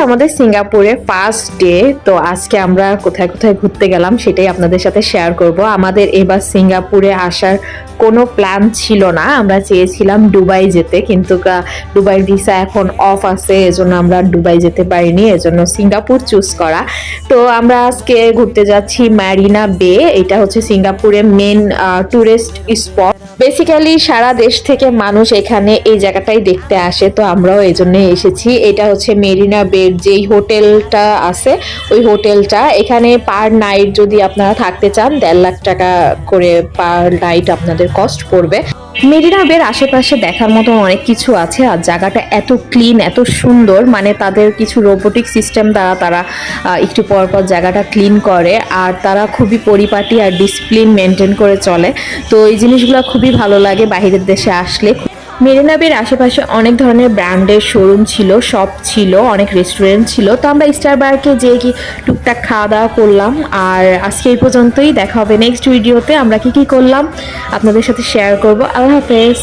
আমাদের সিঙ্গাপুরে first day. তো আজকে আমরা কোথায় কোথায় ঘুরতে গেলাম সেটাই আপনাদের সাথে শেয়ার করব। আমাদের এবার সিঙ্গাপুরে আসার কোনো প্ল্যান ছিল না, আমরা চেয়েছিলাম দুবাই যেতে, কিন্তু দুবাইয়ের ভিসা এখন অফ আছে, এজন্য আমরা দুবাই যেতে পারিনি, এজন্য সিঙ্গাপুর চুজ করা। তো আমরা আজকে ঘুরতে যাচ্ছি ম্যারিনা বে। এটা হচ্ছে সিঙ্গাপুরের মেন টুরিস্ট স্পট। বেসিক্যালি সারা দেশ থেকে মানুষ এখানে এই জায়গাটাই দেখতে আসে, তো আমরাও এই জন্য এসেছি। এটা হচ্ছে মেরিনা বে যেই হোটেলটা আছে, ওই হোটেলটা। এখানে পার নাইট যদি আপনারা থাকতে চান 1.5 লাখ টাকা করে পার নাইট আপনাদের কস্ট পড়বে। মেরিনা বের আশেপাশে দেখার মতো অনেক কিছু আছে, আর জায়গাটা এত ক্লিন, এত সুন্দর, মানে তাদের কিছু রোবোটিক সিস্টেম দ্বারা তারা একটু পর পর জায়গাটা ক্লিন করে, আর তারা খুবই পরিপাটি আর ডিসিপ্লিন মেনটেন করে চলে। তো এই জিনিসগুলো খুবই ভালো লাগে বাইরের দেশে আসলে। মেরিনা বের আশেপাশে অনেক ধরনের ব্র্যান্ডের শোরুম ছিল, শপ ছিল, অনেক রেস্টুরেন্ট ছিল। তো আমরা স্টার বারকে যেয়ে কি টুকটাক খাওয়া দাওয়া করলাম। আর আজকে এই পর্যন্তই, দেখা হবে নেক্সট ভিডিওতে। আমরা কি কি করলাম আপনাদের সাথে শেয়ার করব। আল্লাহ হাফেজ।